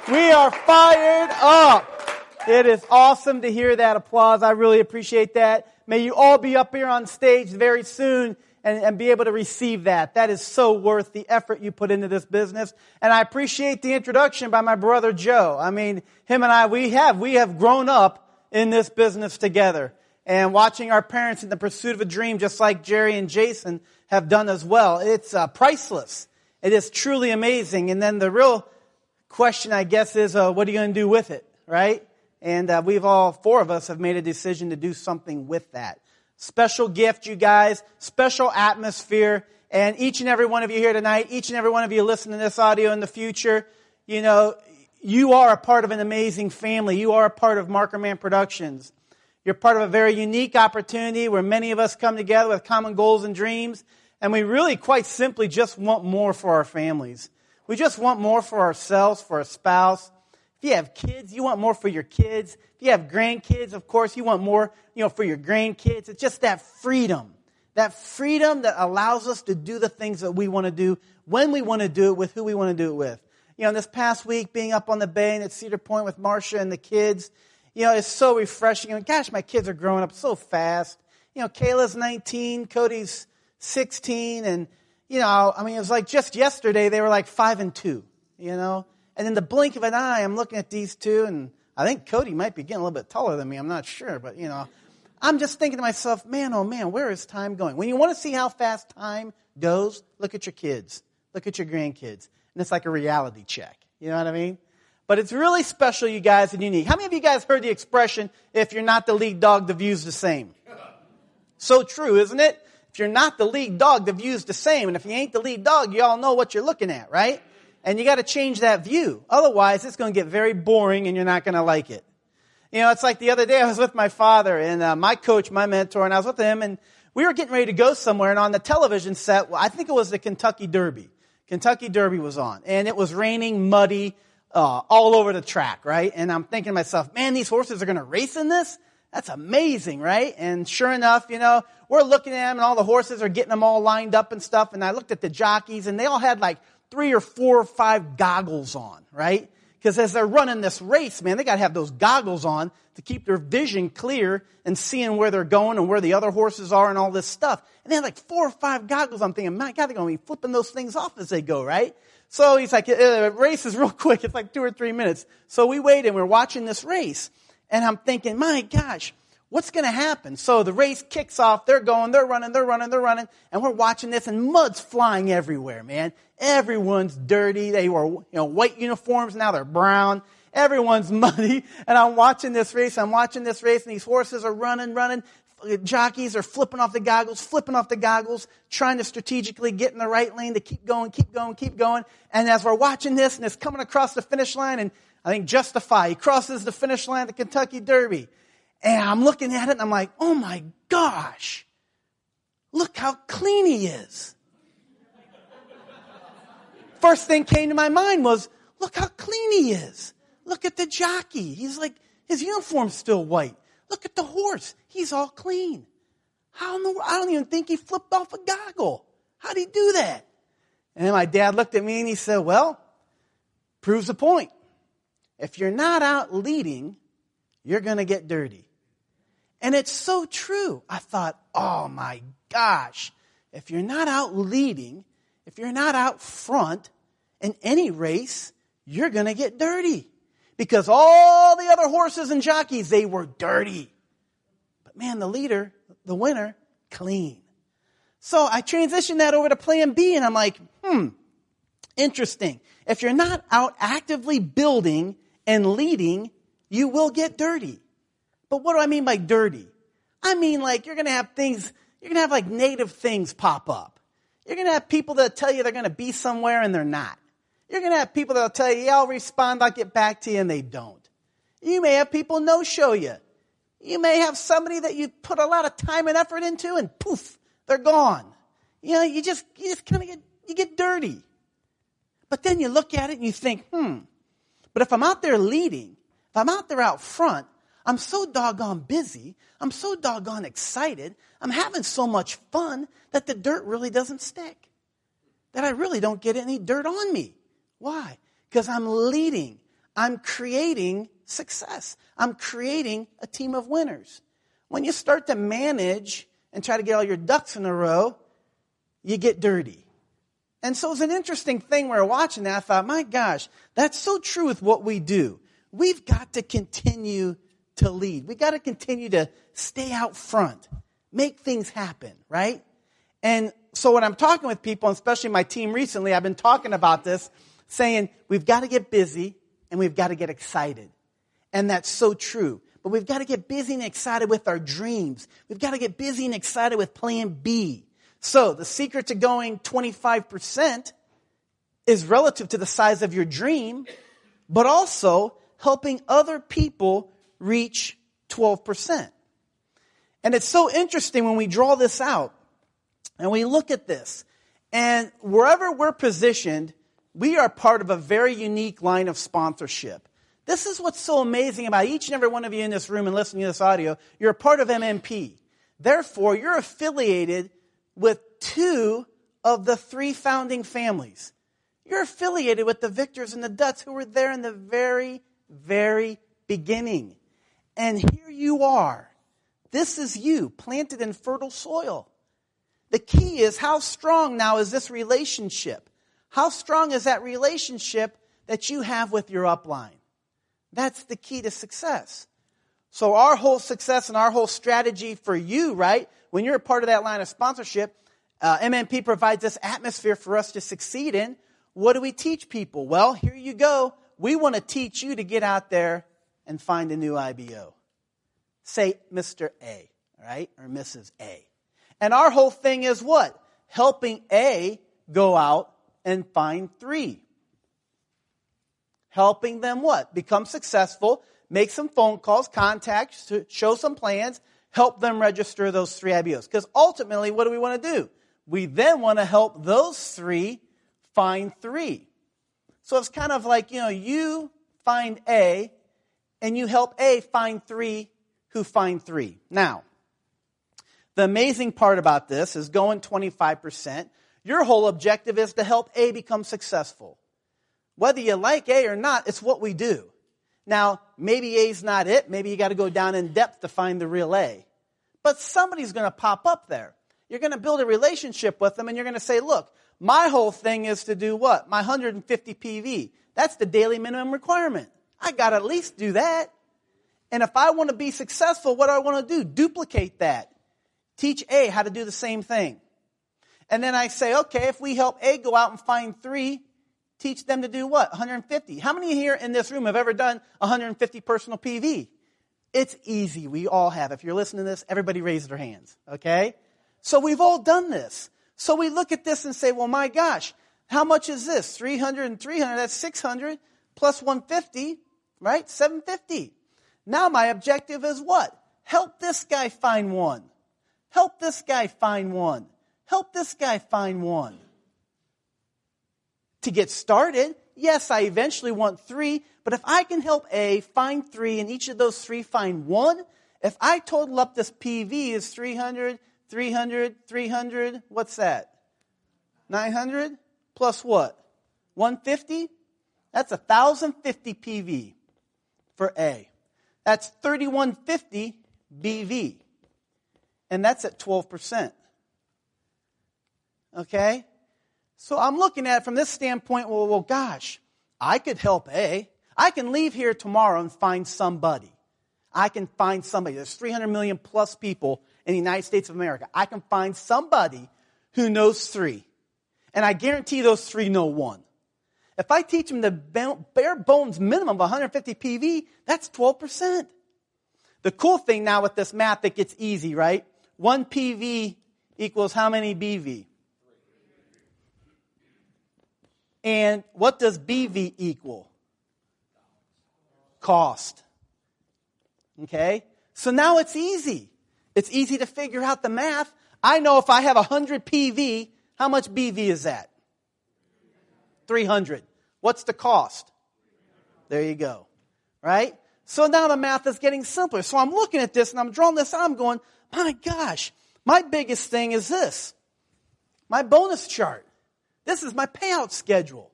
We are fired up. It is awesome to hear that applause. I really appreciate that. May you all be up here on stage very soon and be able to receive that. That is so worth the effort you put into this business. And I appreciate the introduction by my brother Joe. I mean, him and I, we have grown up in this business together. And watching our parents in the pursuit of a dream, just like Jerry and Jason have done as well. It's priceless. It is truly amazing. And then the real question, I guess, is what are you going to do with it, right? And four of us have made a decision to do something with that. Special gift, you guys, special atmosphere. And each and every one of you here tonight, each and every one of you listening to this audio in the future, you know, you are a part of an amazing family. You are a part of Marker Man Productions. You're part of a very unique opportunity where many of us come together with common goals and dreams. And we really, quite simply, just want more for our families. We just want more for ourselves, for a spouse. If you have kids, you want more for your kids. If you have grandkids, of course, you want more, for your grandkids. It's just that freedom that allows us to do the things that we want to do, when we want to do it, with who we want to do it with. This past week, being up on the bay and at Cedar Point with Marcia and the kids, it's so refreshing. I mean, gosh, my kids are growing up so fast. Kayla's 19, Cody's 16, and it was like just yesterday they were like 5 and 2, And in the blink of an eye, I'm looking at these two, and I think Cody might be getting a little bit taller than me. I'm not sure, but I'm just thinking to myself, man, oh man, where is time going? When you want to see how fast time goes, look at your kids, look at your grandkids, and it's like a reality check. You know what I mean? But it's really special, you guys, and unique. How many of you guys heard the expression, if you're not the lead dog, the view's the same? So true, isn't it? If you're not the lead dog, the view's the same. And if you ain't the lead dog, you all know what you're looking at, right? And you got to change that view. Otherwise, it's going to get very boring and you're not going to like it. It's like the other day I was with my father and my coach, my mentor, and I was with him and we were getting ready to go somewhere. And on the television set, I think it was the Kentucky Derby. Kentucky Derby was on. And it was raining, muddy, all over the track, right? And I'm thinking to myself, man, these horses are going to race in this? That's amazing, right? And sure enough, we're looking at them and all the horses are getting them all lined up and stuff. And I looked at the jockeys and they all had like 3 or 4 or 5 goggles on, right? Because as they're running this race, man, they got to have those goggles on to keep their vision clear and seeing where they're going and where the other horses are and all this stuff. And they had like 4 or 5 goggles. I'm thinking, my God, they're going to be flipping those things off as they go, right? So he's like, the race is real quick. It's like 2 or 3 minutes. So we wait and we're watching this race. And I'm thinking, my gosh, what's going to happen? So the race kicks off. They're going, they're running. And we're watching this and mud's flying everywhere, man. Everyone's dirty. They were, white uniforms. Now they're brown. Everyone's muddy. And I'm watching this race. And these horses are running. Jockeys are flipping off the goggles, trying to strategically get in the right lane to keep going. And as we're watching this and it's coming across the finish line, and I think Justify, he crosses the finish line at the Kentucky Derby. And I'm looking at it and I'm like, oh my gosh, look how clean he is. First thing came to my mind was, look how clean he is. Look at the jockey. He's like, his uniform's still white. Look at the horse. He's all clean. I don't even think he flipped off a goggle. How'd he do that? And then my dad looked at me and he said, well, proves the point. If you're not out leading, you're going to get dirty. And it's so true. I thought, oh my gosh, if you're not out leading, if you're not out front in any race, you're going to get dirty. Because all the other horses and jockeys, they were dirty. But man, the leader, the winner, clean. So I transitioned that over to plan B and I'm like, interesting. If you're not out actively building and leading, you will get dirty. But what do I mean by dirty? I mean like you're going to have like negative things pop up. You're going to have people that tell you they're going to be somewhere and they're not. You're going to have people that will tell you, yeah, I'll respond, I'll get back to you, and they don't. You may have people no-show you. You may have somebody that you put a lot of time and effort into and poof, they're gone. You just kind of get dirty. But then you look at it and you think, but if I'm out there leading, if I'm out there out front, I'm so doggone busy, I'm so doggone excited, I'm having so much fun that the dirt really doesn't stick. That I really don't get any dirt on me. Why? because I'm leading. I'm creating success. I'm creating a team of winners. When you start to manage and try to get all your ducks in a row, you get dirty. And so it's an interesting thing when we're watching that. I thought, my gosh, that's so true with what we do. We've got to continue to lead. We've got to continue to stay out front, make things happen, right? And so when I'm talking with people, especially my team recently, I've been talking about this, saying we've got to get busy and we've got to get excited. And that's so true. But we've got to get busy and excited with our dreams. We've got to get busy and excited with plan B. So the secret to going 25% is relative to the size of your dream, but also helping other people reach 12%. And it's so interesting when we draw this out and we look at this. And wherever we're positioned, we are part of a very unique line of sponsorship. This is what's so amazing about each and every one of you in this room and listening to this audio. You're a part of MMP. Therefore, you're affiliated with 2 of the 3 founding families. You're affiliated with the Victors and the Dutts who were there in the very, very beginning. And here you are. This is you, planted in fertile soil. The key is, how strong now is this relationship? How strong is that relationship that you have with your upline? That's the key to success. So our whole success and our whole strategy for you, right, when you're a part of that line of sponsorship, MMP provides this atmosphere for us to succeed in. What do we teach people? Well, here you go. We want to teach you to get out there and find a new IBO. Say Mr. A, right, or Mrs. A. And our whole thing is what? Helping A go out and find 3. Helping them what? Become successful, make some phone calls, contacts, show some plans, help them register those 3 IBOs. Because ultimately, what do we want to do? We then want to help those 3 find 3. So it's kind of like, you find A, and you help A find 3 who find 3. Now, the amazing part about this is going 25%. Your whole objective is to help A become successful. Whether you like A or not, it's what we do. Now, maybe A's not it. Maybe you got to go down in depth to find the real A. But somebody's going to pop up there. You're going to build a relationship with them, and you're going to say, look, my whole thing is to do what? My 150 PV. That's the daily minimum requirement. I got to at least do that. And if I want to be successful, what do I want to do? Duplicate that. Teach A how to do the same thing. And then I say, okay, if we help A go out and find 3, teach them to do what? 150. How many here in this room have ever done 150 personal PV? It's easy. We all have. If you're listening to this, everybody raise their hands. Okay? So we've all done this. So we look at this and say, well, my gosh, how much is this? 300 and 300, that's 600 plus 150, right? 750. Now my objective is what? Help this guy find 1. Help this guy find 1. Help this guy find 1. To get started, yes, I eventually want 3, but if I can help A find 3 and each of those 3 find 1, if I total up this PV is 300, 300, 300, what's that? 900 plus what? 150? That's 1,050 PV for A. That's 3,150 BV. And that's at 12%. Okay? So I'm looking at it from this standpoint, well, gosh, I could help A. I can leave here tomorrow and find somebody. I can find somebody. There's 300 million plus people in the United States of America. I can find somebody who knows 3. And I guarantee those 3 know 1. If I teach them the bare bones minimum of 150 PV, that's 12%. The cool thing now with this math, it gets easy, right? 1 PV equals how many BV? And what does BV equal? Cost. Okay? So now it's easy. It's easy to figure out the math. I know if I have 100 PV, how much BV is that? 300. What's the cost? There you go. Right? So now the math is getting simpler. So I'm looking at this and I'm drawing this out. I'm going, my gosh, my biggest thing is this. My bonus chart. This is my payout schedule.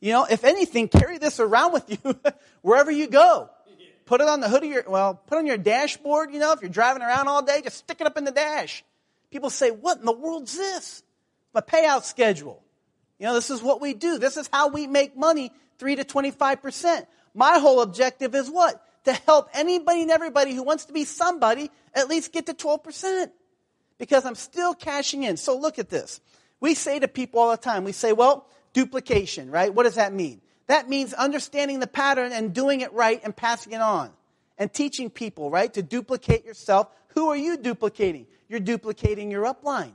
If anything, carry this around with you wherever you go. Put it on the hood of put on your dashboard, if you're driving around all day, just stick it up in the dash. People say, what in the world's this? My payout schedule. This is what we do. This is how we make money, 3 to 25%. My whole objective is what? To help anybody and everybody who wants to be somebody at least get to 12%. Because I'm still cashing in. So look at this. We say to people all the time, we say, well, duplication, right? What does that mean? That means understanding the pattern and doing it right and passing it on. And teaching people, right, to duplicate yourself. Who are you duplicating? You're duplicating your upline,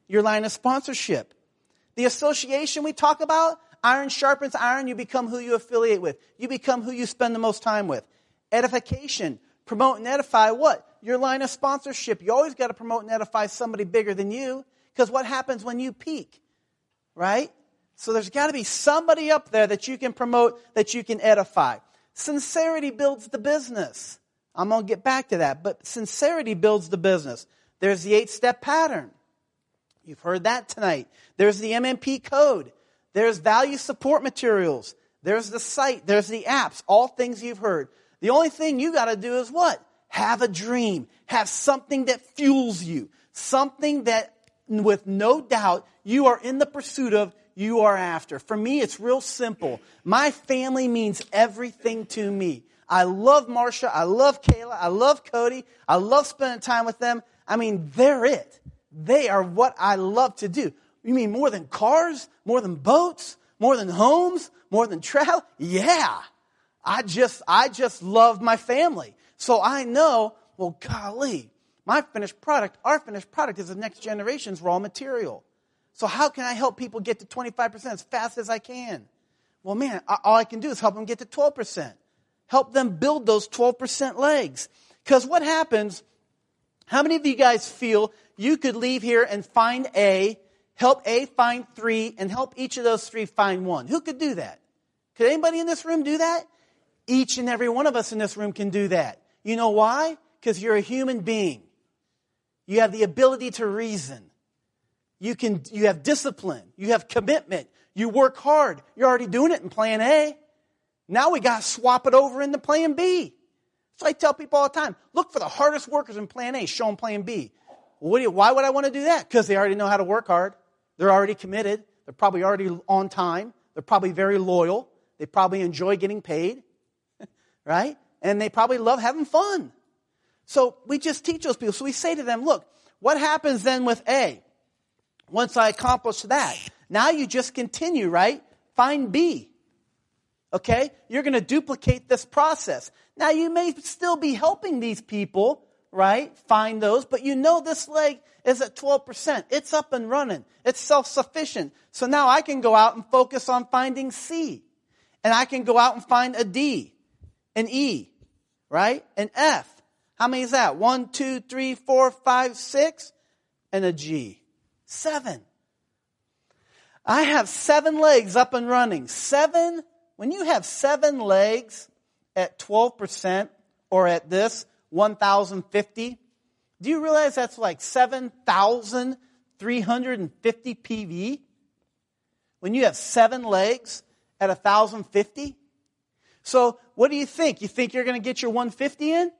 your line of sponsorship. The association we talk about, iron sharpens iron, you become who you affiliate with. You become who you spend the most time with. Edification, promote and edify what? Your line of sponsorship. You always got to promote and edify somebody bigger than you, because what happens when you peak, right? So there's got to be somebody up there that you can promote, that you can edify. Sincerity builds the business. I'm going to get back to that, but sincerity builds the business. There's the 8-step pattern. You've heard that tonight. There's the MMP code. There's value support materials. There's the site. There's the apps. All things you've heard. The only thing you got to do is what? Have a dream. Have something that fuels you. Something that, with no doubt, you are in the pursuit of, you are after. For me, it's real simple. My family means everything to me. I love Marsha. I love Kayla. I love Cody. I love spending time with them. I mean, they're it. They are what I love to do. You mean more than cars? More than boats? More than homes? More than travel? Yeah. I just love my family. So I know, well, golly, our finished product is the next generation's raw material. So how can I help people get to 25% as fast as I can? Well, man, all I can do is help them get to 12%. Help them build those 12% legs. Because what happens, how many of you guys feel you could leave here and find A, help A find 3, and help each of those 3 find 1? Who could do that? Could anybody in this room do that? Each and every one of us in this room can do that. You know why? Because you're a human being. You have the ability to reason. You have discipline. You have commitment. You work hard. You're already doing it in plan A. Now we got to swap it over into plan B. So I tell people all the time, look for the hardest workers in plan A, show them plan B. Why would I want to do that? Because they already know how to work hard. They're already committed. They're probably already on time. They're probably very loyal. They probably enjoy getting paid, right? And they probably love having fun. So we just teach those people. So we say to them, look, what happens then with A? Once I accomplish that, now you just continue, right? Find B. Okay? You're going to duplicate this process. Now you may still be helping these people, right? Find those, but you know this leg is at 12%. It's up and running. It's self-sufficient. So now I can go out and focus on finding C. And I can go out and find a D, an E, right? An F. How many is that? 1, 2, 3, 4, 5, 6, and a G. 7. I have 7 legs up and running. 7, when you have 7 legs at 12% or at this 1,050, do you realize that's like 7,350 PV? When you have 7 legs at 1,050? So what do you think? You think you're going to get your 150 in?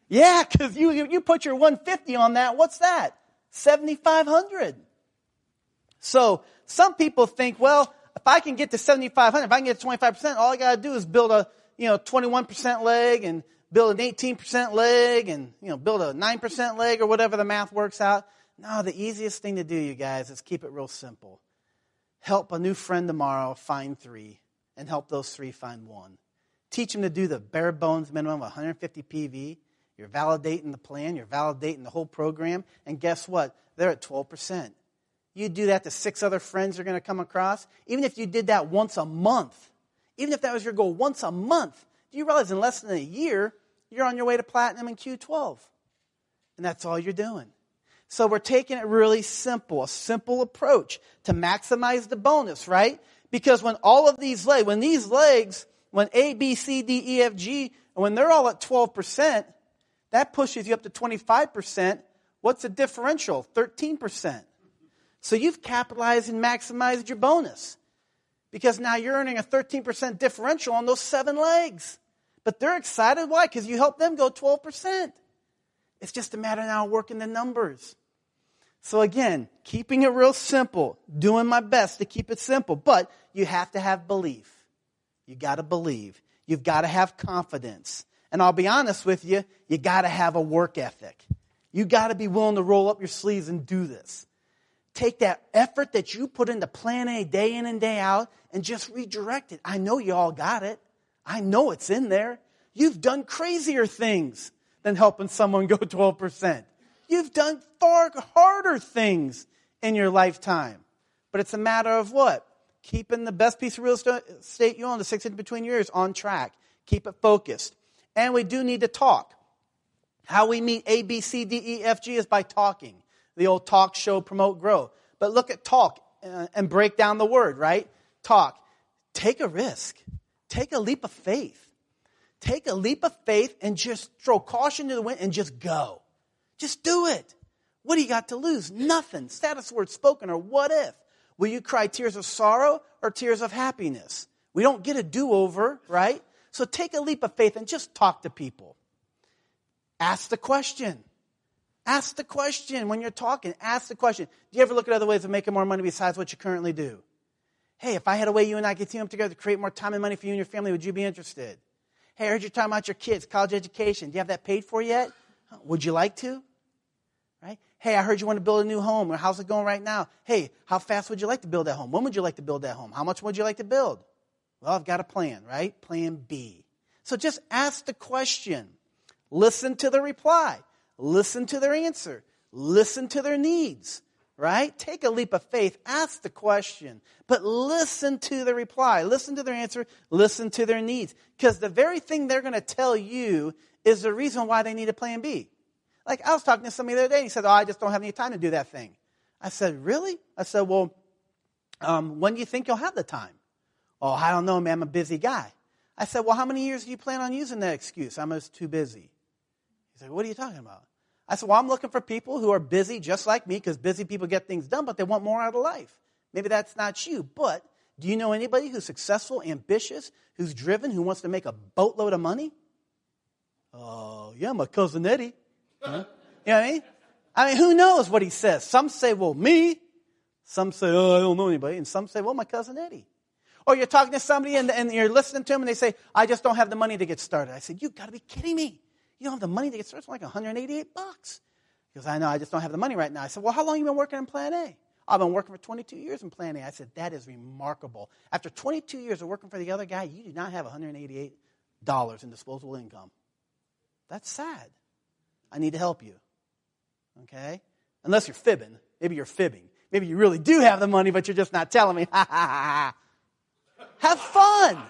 Yeah, because you put your 150 on that. What's that? 7,500. So some people think, well, if I can get to 7,500, if I can get to 25%, all I got to do is build a 21% leg and build an 18% leg and build a 9% leg or whatever the math works out. No, the easiest thing to do, you guys, is keep it real simple. Help a new friend tomorrow find 3 and help those 3 find 1. Teach them to do the bare bones minimum of 150 PV. You're validating the plan. You're validating the whole program. And guess what? They're at 12%. You do that to 6 other friends you're going to come across. Even if you did that once a month, even if that was your goal once a month, do you realize in less than a year, you're on your way to platinum in Q12? And that's all you're doing. So we're taking it really simple, a simple approach to maximize the bonus, right? Because when all of these legs, when A, B, C, D, E, F, G, when they're all at 12%, that pushes you up to 25%. What's the differential? 13%. So you've capitalized and maximized your bonus. Because now you're earning a 13% differential on those 7 legs. But they're excited. Why? Because you helped them go 12%. It's just a matter now of working the numbers. So again, keeping it real simple, doing my best to keep it simple. But you have to have belief. You got to believe. You've got to have confidence. And I'll be honest with you, you got to have a work ethic. You got to be willing to roll up your sleeves and do this. Take that effort that you put into Plan A day in and day out and just redirect it. I know you all got it. I know it's in there. You've done crazier things than helping someone go 12%. You've done far harder things in your lifetime. But it's a matter of what? Keeping the best piece of real estate you own, the 6 inches between your ears, on track. Keep it focused. And we do need to talk. How we meet A, B, C, D, E, F, G is by talking. The old talk, show, promote, grow. But look at talk and break down the word, right? Talk. Take a risk. Take a leap of faith. Take a leap of faith and just throw caution to the wind and just go. Just do it. What do you got to lose? Nothing. Status word spoken or what if? Will you cry tears of sorrow or tears of happiness? We don't get a do-over, right? So take a leap of faith and just talk to people. Ask the question. Ask the question when you're talking. Ask the question. Do you ever look at other ways of making more money besides what you currently do? Hey, if I had a way you and I could team up together to create more time and money for you and your family, would you be interested? Hey, I heard you talking about your kids, college education. Do you have that paid for yet? Would you like to? Right? Hey, I heard you want to build a new home. How's it going right now? Hey, how fast would you like to build that home? When would you like to build that home? How much would you like to build? Well, I've got a plan, right? Plan B. So just ask the question. Listen to the reply. Listen to their answer. Listen to their needs, right? Take a leap of faith. Ask the question. But listen to the reply. Listen to their answer. Listen to their needs. Because the very thing they're going to tell you is the reason why they need a plan B. Like I was talking to somebody the other day and he said, I just don't have any time to do that thing. I said, really? I said, well, when do you think you'll have the time? Oh, I don't know, man. I'm a busy guy. I said, well, how many years do you plan on using that excuse? I'm just too busy. He said, what are you talking about? I said, well, I'm looking for people who are busy just like me because busy people get things done, but they want more out of life. Maybe that's not you, but do you know anybody who's successful, ambitious, who's driven, who wants to make a boatload of money? Oh, yeah, my cousin Eddie. Huh? You know what I mean? I mean, who knows what he says? Some say, well, me. Some say, oh, I don't know anybody. And some say, well, my cousin Eddie. Or you're talking to somebody and you're listening to them and they say, I just don't have the money to get started. I said, you've got to be kidding me. You don't have the money to get started? It's like $188. He goes, I know, I just don't have the money right now. I said, well, how long have you been working on Plan A? I've been working for 22 years in Plan A. I said, that is remarkable. After 22 years of working for the other guy, you do not have $188 in disposable income. That's sad. I need to help you. Okay? Unless you're fibbing. Maybe you're fibbing. Maybe you really do have the money, but you're just not telling me. Ha, ha, ha, ha. Have fun.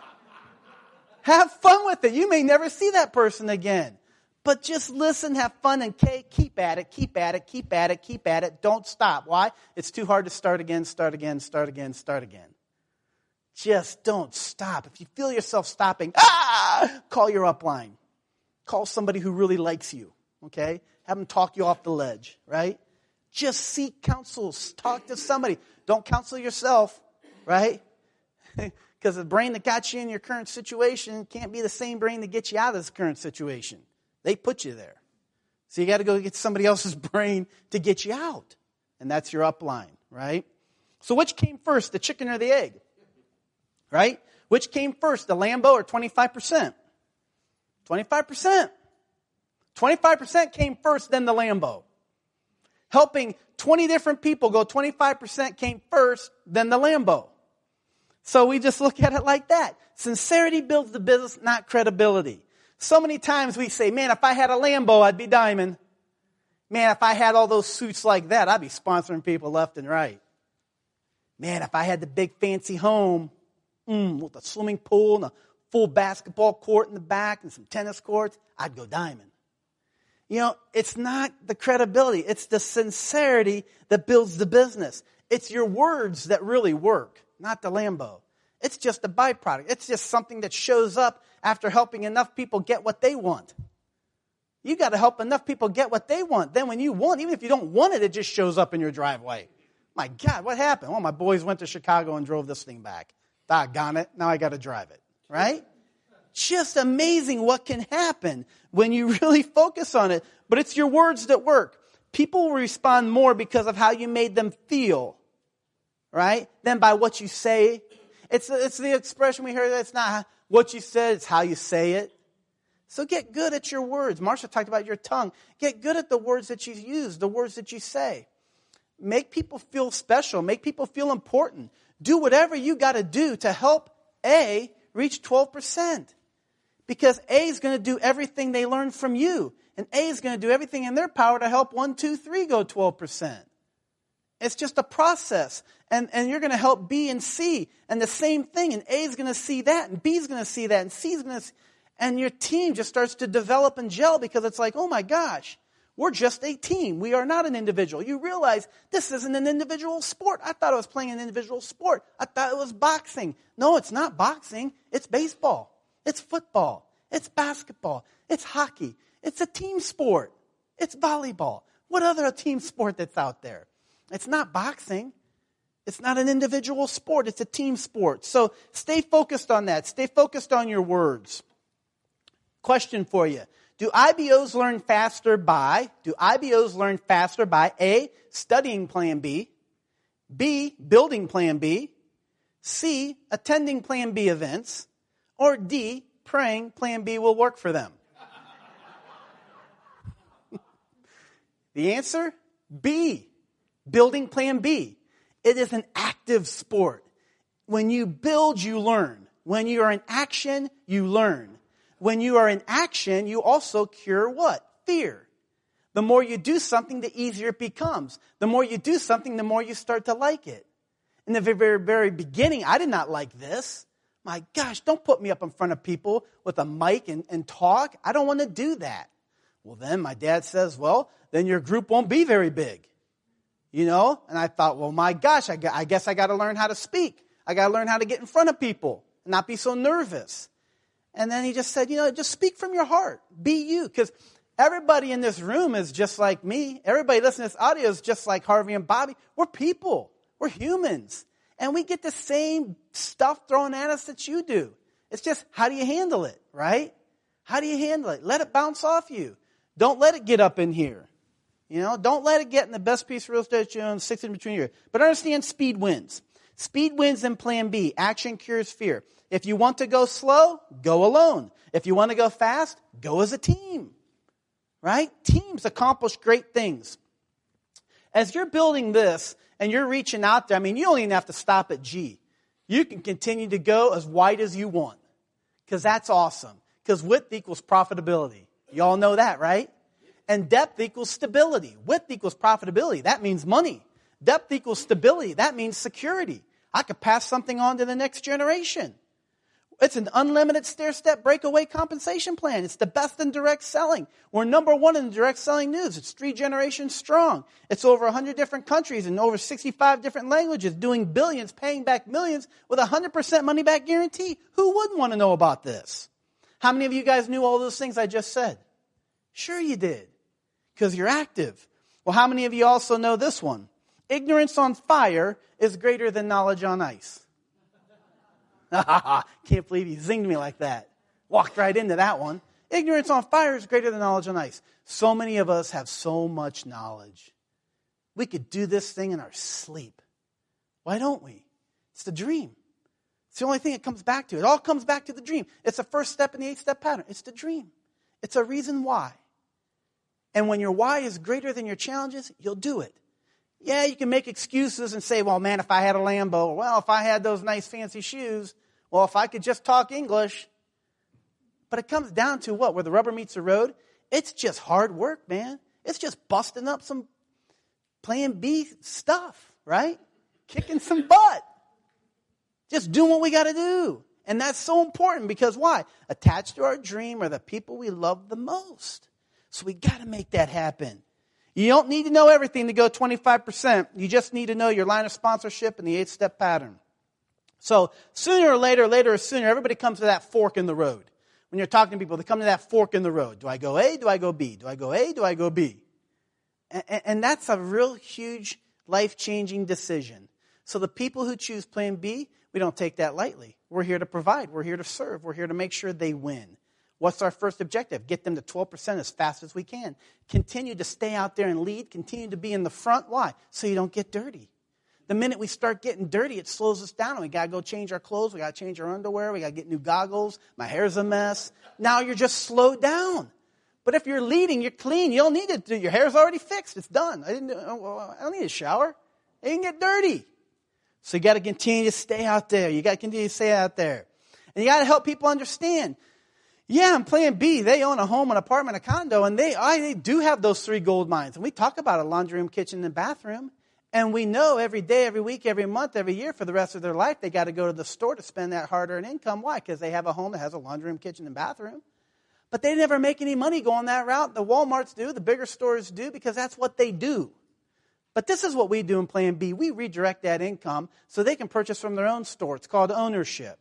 Have fun with it. You may never see that person again. But just listen, have fun, and keep at it, keep at it, keep at it, keep at it. Don't stop. Why? It's too hard to start again, start again, start again, start again. Just don't stop. If you feel yourself stopping, call your upline. Call somebody who really likes you, okay? Have them talk you off the ledge, right? Just seek counsel. Talk to somebody. Don't counsel yourself, right? Because the brain that got you in your current situation can't be the same brain that gets you out of this current situation. They put you there. So you got to go get somebody else's brain to get you out. And that's your upline, right? So which came first, the chicken or the egg? Right? Which came first, the Lambo or 25%? 25%. 25% came first, then the Lambo. Helping 20 different people go 25% came first, then the Lambo. So we just look at it like that. Sincerity builds the business, not credibility. So many times we say, man, if I had a Lambo, I'd be diamond. Man, if I had all those suits like that, I'd be sponsoring people left and right. Man, if I had the big fancy home with a swimming pool and a full basketball court in the back and some tennis courts, I'd go diamond. You know, it's not the credibility. It's the sincerity that builds the business. It's your words that really work, not the Lambo. It's just a byproduct. It's just something that shows up after helping enough people get what they want. You got to help enough people get what they want. Then when you want, even if you don't want it, it just shows up in your driveway. My God, what happened? Well, my boys went to Chicago and drove this thing back. Doggone it, now I got to drive it, right? Just amazing what can happen when you really focus on it. But it's your words that work. People will respond more because of how you made them feel, right? Than by what you say. It's the expression we hear that it's not what you said, it's how you say it. So get good at your words. Marsha talked about your tongue. Get good at the words that you use, the words that you say. Make people feel special. Make people feel important. Do whatever you got to do to help A reach 12%. Because A is going to do everything they learn from you. And A is going to do everything in their power to help 1, 2, 3 go 12%. It's just a process. And you're going to help B and C. And the same thing. And A is going to see that. And B is going to see that. And C is going to see. And your team just starts to develop and gel because it's like, oh my gosh, we're just a team. We are not an individual. You realize this isn't an individual sport. I thought I was playing an individual sport. I thought it was boxing. No, it's not boxing. It's baseball. It's football. It's basketball. It's hockey. It's a team sport. It's volleyball. What other team sport that's out there? It's not boxing. It's not an individual sport. It's a team sport. So stay focused on that. Stay focused on your words. Question for you. Do IBOs learn faster by A, studying Plan B, B, building Plan B, C, attending Plan B events, or D, praying Plan B will work for them? The answer? B, building Plan B. It is an active sport. When you build, you learn. When you are in action, you learn. When you are in action, you also cure what? Fear. The more you do something, the easier it becomes. The more you do something, the more you start to like it. In the very, very beginning, I did not like this. My gosh, don't put me up in front of people with a mic and talk. I don't want to do that. Well, then my dad says, well, then your group won't be very big. You know? And I thought, well, my gosh, I guess I got to learn how to speak. I got to learn how to get in front of people and not be so nervous. And then he just said, just speak from your heart. Be you. Because everybody in this room is just like me. Everybody listening to this audio is just like Harvey and Bobby. We're people. We're humans. And we get the same stuff thrown at us that you do. It's just, how do you handle it, right? How do you handle it? Let it bounce off you. Don't let it get up in here. Don't let it get in the best piece of real estate you own, 6 in between here. But understand speed wins. Speed wins in Plan B. Action cures fear. If you want to go slow, go alone. If you want to go fast, go as a team. Right? Teams accomplish great things. As you're building this and you're reaching out there, you don't even have to stop at G. You can continue to go as wide as you want. Because that's awesome. Because width equals profitability. You all know that, right? And depth equals stability. Width equals profitability. That means money. Depth equals stability. That means security. I could pass something on to the next generation. It's an unlimited stair-step breakaway compensation plan. It's the best in direct selling. We're number 1 in direct selling news. It's 3 generations strong. It's over 100 different countries and over 65 different languages, doing billions, paying back millions with 100% money-back guarantee. Who wouldn't want to know about this? How many of you guys knew all those things I just said? Sure you did, because you're active. Well, how many of you also know this one? Ignorance on fire is greater than knowledge on ice. Can't believe you zinged me like that. Walked right into that one. Ignorance on fire is greater than knowledge on ice. So many of us have so much knowledge. We could do this thing in our sleep. Why don't we? It's the dream. It's the only thing it comes back to. It all comes back to the dream. It's the first step in the 8-step pattern. It's the dream. It's a reason why. And when your why is greater than your challenges, you'll do it. Yeah, you can make excuses and say, well, man, if I had a Lambo, or, well, if I had those nice fancy shoes, well, if I could just talk English. But it comes down to what? Where the rubber meets the road? It's just hard work, man. It's just busting up some Plan B stuff, right? Kicking some butt. Just doing what we got to do. And that's so important because why? Attached to our dream are the people we love the most. So we got to make that happen. You don't need to know everything to go 25%. You just need to know your line of sponsorship and the 8-step pattern. So sooner or later or sooner, everybody comes to that fork in the road. When you're talking to people, they come to that fork in the road. Do I go A? Do I go B? Do I go A? Do I go B? And that's a real huge life-changing decision. So the people who choose Plan B, We don't take that lightly. We're here to provide. We're here to serve. We're here to make sure they win. What's our first objective? Get them to 12% as fast as we can. Continue to stay out there and lead. Continue to be in the front. Why? So you don't get dirty. The minute we start getting dirty, it slows us down. We got to go change our clothes. We got to change our underwear. We got to get new goggles. My hair's a mess. Now you're just slowed down. But if you're leading, you're clean. You don't need it. Your hair's already fixed. It's done. I don't need a shower. It didn't get dirty. So you got to continue to stay out there. You got to continue to stay out there. And you got to help people understand. Yeah, I'm Plan B. They own a home, an apartment, a condo, and they do have those 3 gold mines. And we talk about a laundry room, kitchen, and bathroom. And we know every day, every week, every month, every year for the rest of their life, they got to go to the store to spend that hard-earned income. Why? Because they have a home that has a laundry room, kitchen, and bathroom. But they never make any money going that route. The Walmarts do, the bigger stores do, because that's what they do. But this is what we do in Plan B. We redirect that income so they can purchase from their own store. It's called ownership.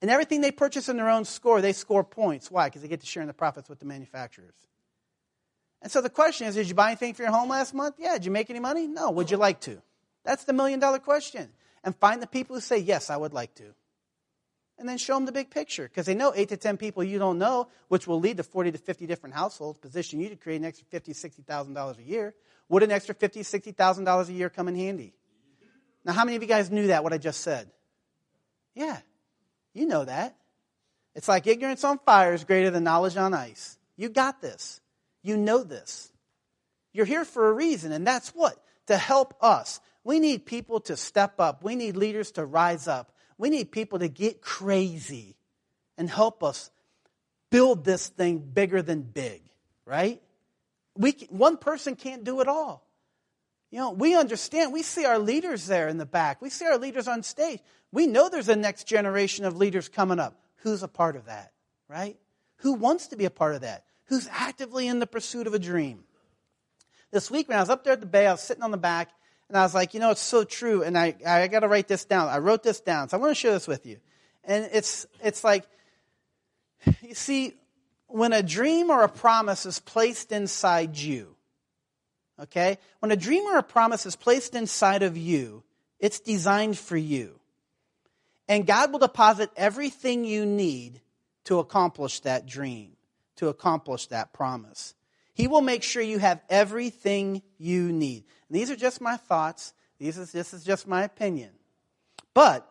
And everything they purchase in their own store, they score points. Why? Because they get to share in the profits with the manufacturers. And so the question is, did you buy anything for your home last month? Yeah. Did you make any money? No. Would you like to? That's the $1 million question. And find the people who say, yes, I would like to. And then show them the big picture. Because they know 8 to 10 people you don't know, which will lead to 40 to 50 different households, position you to create an extra $50,000, $60,000 a year. Would an extra $50,000, $60,000 a year come in handy? Now, how many of you guys knew that, what I just said? Yeah, you know that. It's like ignorance on fire is greater than knowledge on ice. You got this. You know this. You're here for a reason, and that's what? To help us. We need people to step up. We need leaders to rise up. We need people to get crazy and help us build this thing bigger than big, right? One person can't do it all. You know, we understand. We see our leaders there in the back. We see our leaders on stage. We know there's a next generation of leaders coming up. Who's a part of that, right? Who wants to be a part of that? Who's actively in the pursuit of a dream? This week when I was up there at the bay, I was sitting on the back, and I was like, you know, it's so true, and I got to write this down. I wrote this down, so I want to share this with you. And it's like, you see, when a dream or a promise is placed inside you, okay? When a dream or a promise is placed inside of you, it's designed for you. And God will deposit everything you need to accomplish that dream, to accomplish that promise. He will make sure you have everything you need. And these are just my thoughts. This is just my opinion. But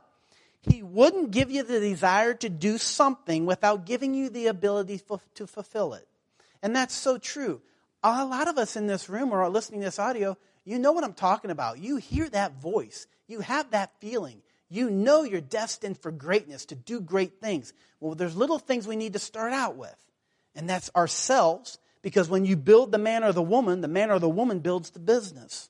He wouldn't give you the desire to do something without giving you the ability to fulfill it. And that's so true. A lot of us in this room or listening to this audio, you know what I'm talking about. You hear that voice. You have that feeling. You know you're destined for greatness, to do great things. Well, there's little things we need to start out with. And that's ourselves, because when you build the man or the woman builds the business.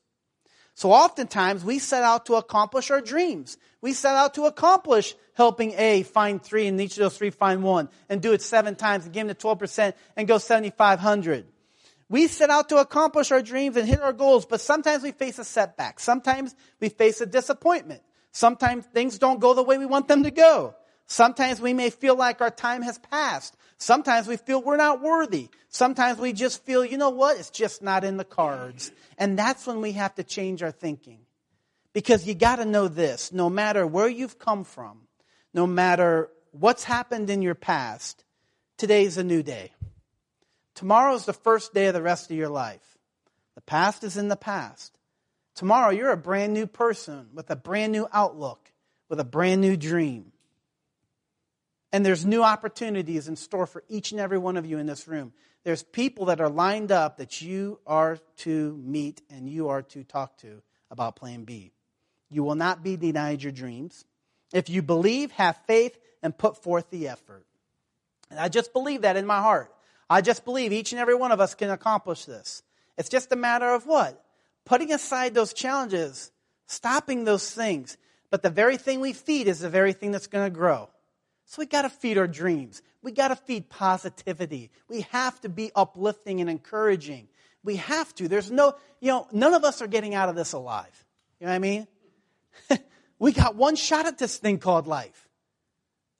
So oftentimes we set out to accomplish our dreams. We set out to accomplish helping A find 3 and each of those 3 find 1 and do it 7 times and give them the 12% and go 7,500. We set out to accomplish our dreams and hit our goals, but sometimes we face a setback. Sometimes we face a disappointment. Sometimes things don't go the way we want them to go. Sometimes we may feel like our time has passed. Sometimes we feel we're not worthy. Sometimes we just feel, you know what, it's just not in the cards. And that's when we have to change our thinking. Because you got to know this, no matter where you've come from, no matter what's happened in your past, today's a new day. Tomorrow is the first day of the rest of your life. The past is in the past. Tomorrow you're a brand new person with a brand new outlook, with a brand new dream. And there's new opportunities in store for each and every one of you in this room. There's people that are lined up that you are to meet and you are to talk to about Plan B. You will not be denied your dreams. If you believe, have faith, and put forth the effort. And I just believe that in my heart. I just believe each and every one of us can accomplish this. It's just a matter of what? Putting aside those challenges, stopping those things. But the very thing we feed is the very thing that's going to grow. So we got to feed our dreams. We got to feed positivity. We have to be uplifting and encouraging. We have to. There's no, none of us are getting out of this alive. You know what I mean? We got one shot at this thing called life.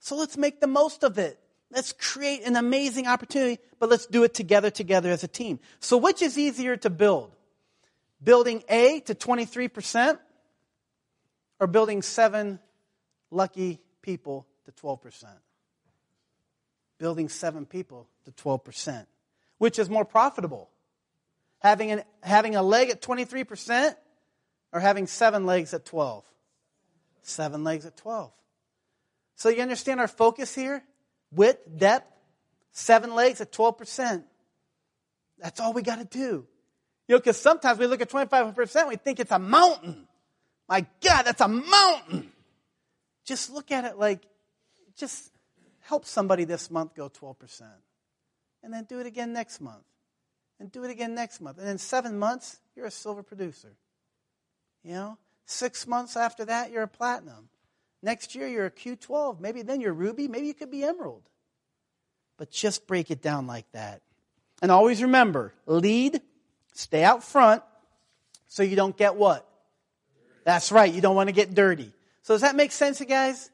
So let's make the most of it. Let's create an amazing opportunity, but let's do it together as a team. So which is easier to build? Building A to 23% or building 7 lucky people to 12%. Building 7 people to 12%. Which is more profitable? Having a leg at 23% or having 7 legs at 12? 7 legs at 12. So you understand our focus here? Width, depth, 7 legs at 12%. That's all we got to do. You know, because sometimes we look at 25% and we think it's a mountain. My God, that's a mountain. Just look at it like, just help somebody this month go 12%. And then do it again next month. And do it again next month. And in 7 months, you're a silver producer. You know, 6 months after that, you're a platinum. Next year, you're a Q12. Maybe then you're ruby. Maybe you could be emerald. But just break it down like that. And always remember, lead, stay out front, so you don't get what? That's right, you don't want to get dirty. So does that make sense, you guys?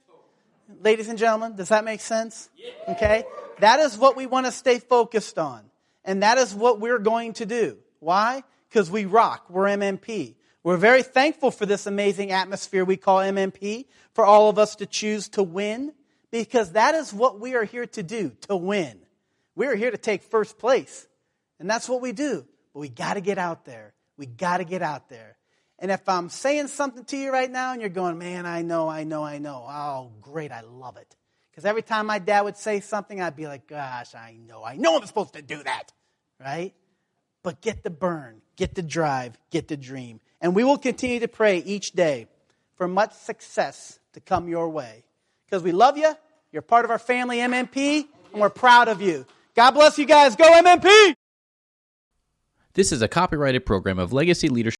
Ladies and gentlemen, does that make sense? Okay? That is what we want to stay focused on. And that is what we're going to do. Why? Because we rock. We're MMP. We're very thankful for this amazing atmosphere we call MMP, for all of us to choose to win, because that is what we are here to do, to win. We're here to take first place. And that's what we do. But we got to get out there. We got to get out there. And if I'm saying something to you right now and you're going, man, I know. Oh, great, I love it. Because every time my dad would say something, I'd be like, gosh, I know I'm supposed to do that. Right? But get the burn, get the drive, get the dream. And we will continue to pray each day for much success to come your way. Because we love you. You're part of our family, MMP, and we're proud of you. God bless you guys. Go MMP! This is a copyrighted program of Legacy Leadership.